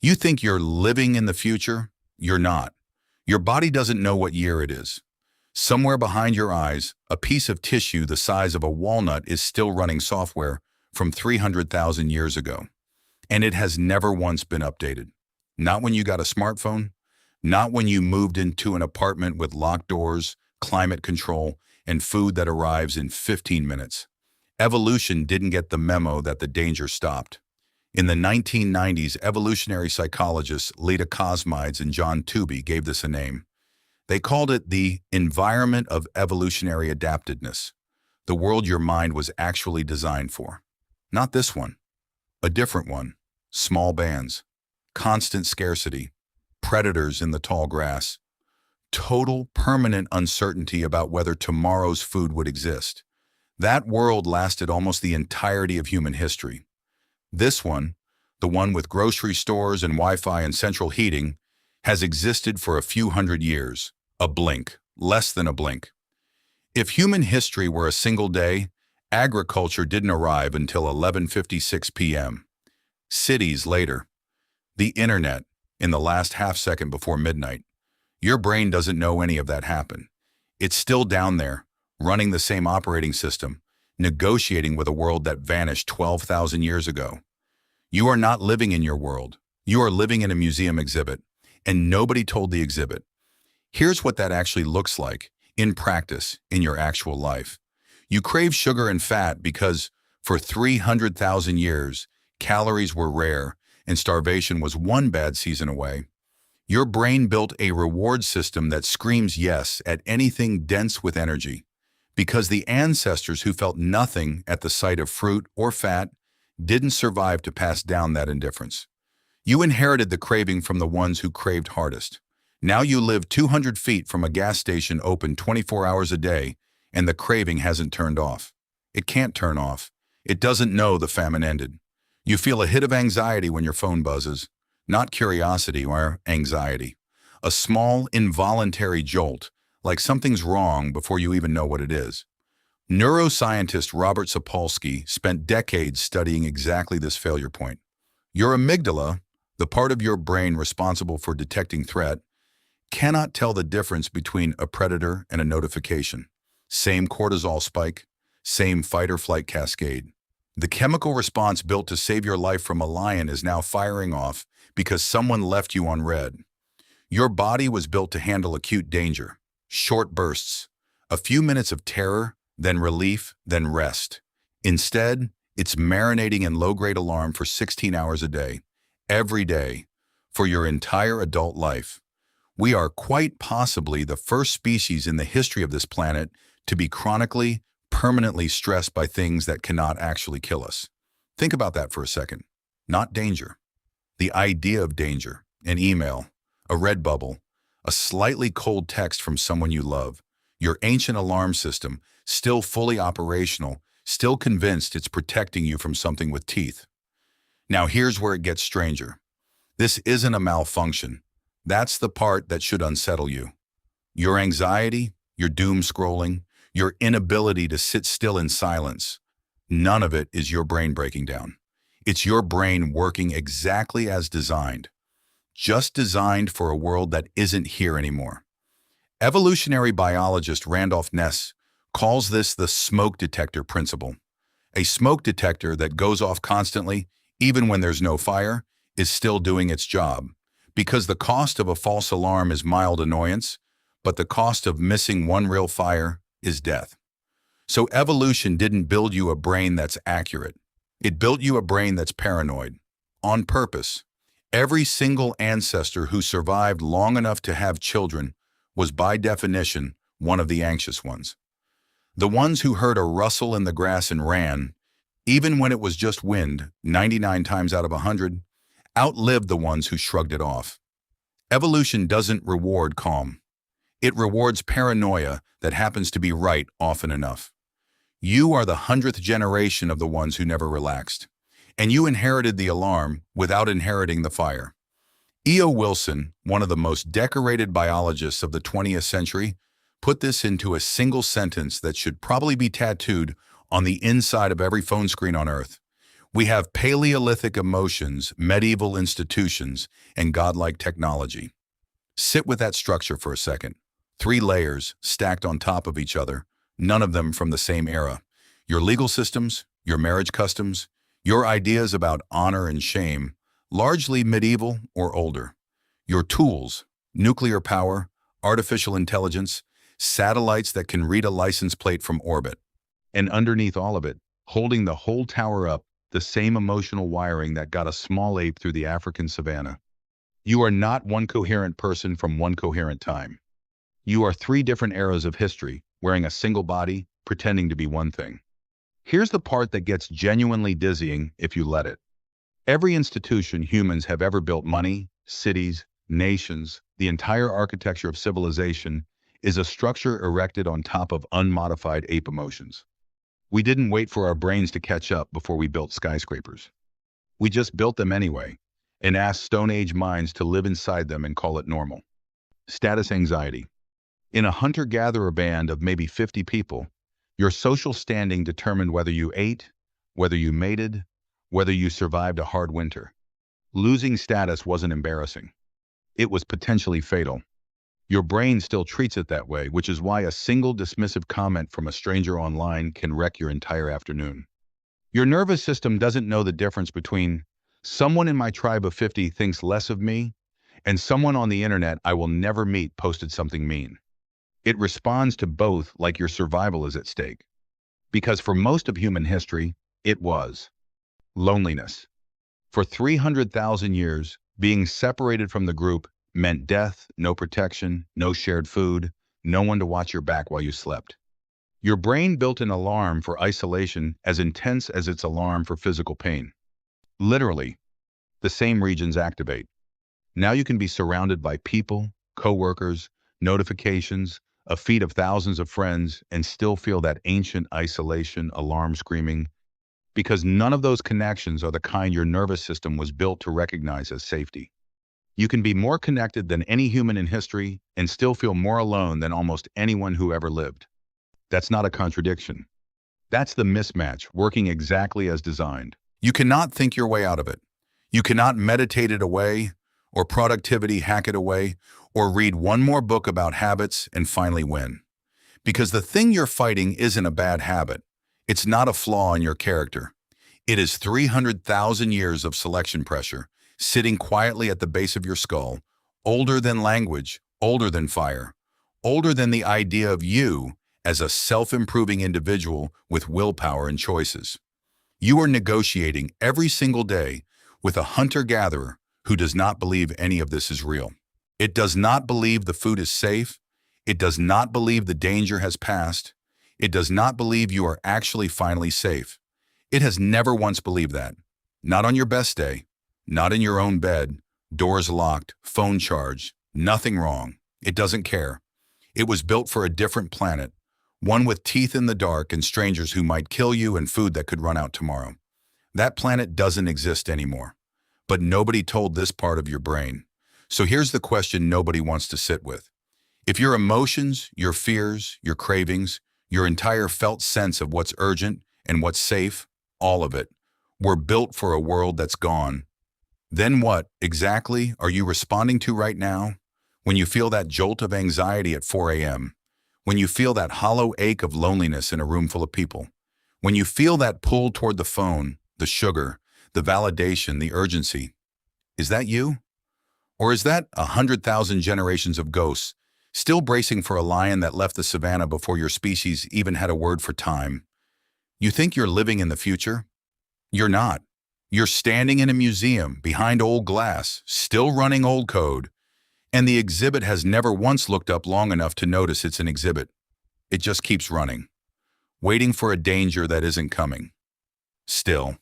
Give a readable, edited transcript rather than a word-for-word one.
You think you're living in the future? You're not. Your body doesn't know what year it is. Somewhere behind your eyes, a piece of tissue the size of a walnut is still running software from 300,000 years ago. And it has never once been updated. Not when you got a smartphone, not when you moved into an apartment with locked doors, climate control, and food that arrives in 15 minutes. Evolution didn't get the memo that the danger stopped. In the 1990s, evolutionary psychologists Leda Cosmides and Tooby gave this a name. They called it the environment of evolutionary adaptedness, the world your mind was actually designed for. Not this one, a different one. Small bands, constant scarcity, predators in the tall grass, total permanent uncertainty about whether tomorrow's food would exist. That world lasted almost the entirety of human history. This one, the one with grocery stores and Wi-Fi and central heating, has existed for a few hundred years. A blink, less than a blink. If human history were a single day, agriculture didn't arrive until 11:56 p.m. Cities later. The internet, in the last half second before midnight. Your brain doesn't know any of that happened. It's still down there, running the same operating system, negotiating with a world that vanished 12,000 years ago. You are not living in your world. You are living in a museum exhibit, and nobody told the exhibit. Here's what that actually looks like, in practice, in your actual life. You crave sugar and fat because, for 300,000 years, calories were rare, and starvation was one bad season away. Your brain built a reward system that screams yes at anything dense with energy, because the ancestors who felt nothing at the sight of fruit or fat didn't survive to pass down that indifference. You inherited the craving from the ones who craved hardest. Now you live 200 feet from a gas station open 24 hours a day, and the craving hasn't turned off. It can't turn off. It doesn't know the famine ended. You feel a hit of anxiety when your phone buzzes, not curiosity or anxiety. A small, involuntary jolt, like something's wrong before you even know what it is. Neuroscientist Robert Sapolsky spent decades studying exactly this failure point. Your amygdala, the part of your brain responsible for detecting threat, cannot tell the difference between a predator and a notification. Same cortisol spike, same fight or flight cascade. The chemical response built to save your life from a lion is now firing off because someone left you on red. Your body was built to handle acute danger, short bursts, a few minutes of terror, then relief, then rest. Instead, it's marinating in low-grade alarm for 16 hours a day, every day, for your entire adult life. We are quite possibly the first species in the history of this planet to be chronically, permanently stressed by things that cannot actually kill us. Think about that for a second. Not danger. The idea of danger, an email, a red bubble, a slightly cold text from someone you love, your ancient alarm system, still fully operational, still convinced it's protecting you from something with teeth. Now here's where it gets stranger. This isn't a malfunction. That's the part that should unsettle you. Your anxiety, your doom scrolling, your inability to sit still in silence, none of it is your brain breaking down. It's your brain working exactly as designed, just designed for a world that isn't here anymore. Evolutionary biologist Randolph Nesse calls this the smoke detector principle. A smoke detector that goes off constantly, even when there's no fire, is still doing its job, because the cost of a false alarm is mild annoyance, but the cost of missing one real fire is death. So evolution didn't build you a brain that's accurate. It built you a brain that's paranoid. On purpose. Every single ancestor who survived long enough to have children was by definition one of the anxious ones. The ones who heard a rustle in the grass and ran, even when it was just wind, 99 times out of 100, outlived the ones who shrugged it off. Evolution doesn't reward calm. It rewards paranoia that happens to be right often enough. You are the 100th generation of the ones who never relaxed, and you inherited the alarm without inheriting the fire. E.O. Wilson, one of the most decorated biologists of the 20th century, put this into a single sentence that should probably be tattooed on the inside of every phone screen on Earth. We have Paleolithic emotions, medieval institutions, and godlike technology. Sit with that structure for a second. 3 layers stacked on top of each other, none of them from the same era. Your legal systems, your marriage customs, your ideas about honor and shame, largely medieval or older. Your tools, nuclear power, artificial intelligence, satellites that can read a license plate from orbit. And underneath all of it, holding the whole tower up, the same emotional wiring that got a small ape through the African savanna. You are not one coherent person from one coherent time. You are 3 different eras of history, wearing a single body, pretending to be one thing. Here's the part that gets genuinely dizzying if you let it. Every institution humans have ever built, money, cities, nations, the entire architecture of civilization, is a structure erected on top of unmodified ape emotions. We didn't wait for our brains to catch up before we built skyscrapers. We just built them anyway, and asked Stone Age minds to live inside them and call it normal. Status anxiety. In a hunter-gatherer band of maybe 50 people, your social standing determined whether you ate, whether you mated, whether you survived a hard winter. Losing status wasn't embarrassing. It was potentially fatal. Your brain still treats it that way, which is why a single dismissive comment from a stranger online can wreck your entire afternoon. Your nervous system doesn't know the difference between someone in my tribe of 50 thinks less of me and someone on the internet I will never meet posted something mean. It responds to both like your survival is at stake. Because for most of human history, it was loneliness. For 300,000 years, being separated from the group meant death, no protection, no shared food, no one to watch your back while you slept. Your brain built an alarm for isolation as intense as its alarm for physical pain. Literally, the same regions activate. Now you can be surrounded by people, coworkers, notifications, a feed of thousands of friends, and still feel that ancient isolation alarm screaming, because none of those connections are the kind your nervous system was built to recognize as safety. You can be more connected than any human in history and still feel more alone than almost anyone who ever lived. That's not a contradiction. That's the mismatch working exactly as designed. You cannot think your way out of it. You cannot meditate it away, or productivity hack it away, or read one more book about habits and finally win. Because the thing you're fighting isn't a bad habit. It's not a flaw in your character. It is 300,000 years of selection pressure, sitting quietly at the base of your skull, older than language, older than fire, older than the idea of you as a self-improving individual with willpower and choices. You are negotiating every single day with a hunter-gatherer who does not believe any of this is real. It does not believe the food is safe. It does not believe the danger has passed. It does not believe you are actually finally safe. It has never once believed that. Not on your best day, not in your own bed, doors locked, phone charged, nothing wrong. It doesn't care. It was built for a different planet, one with teeth in the dark and strangers who might kill you and food that could run out tomorrow. That planet doesn't exist anymore. But nobody told this part of your brain. So here's the question nobody wants to sit with. If your emotions, your fears, your cravings, your entire felt sense of what's urgent and what's safe, all of it, were built for a world that's gone, then what exactly are you responding to right now? When you feel that jolt of anxiety at 4 a.m., when you feel that hollow ache of loneliness in a room full of people, when you feel that pull toward the phone, the sugar, the validation, the urgency, is that you? Or is that 100,000 generations of ghosts still bracing for a lion that left the savannah before your species even had a word for time? You think you're living in the future? You're not. You're standing in a museum behind old glass, still running old code, and the exhibit has never once looked up long enough to notice it's an exhibit. It just keeps running, waiting for a danger that isn't coming. Still.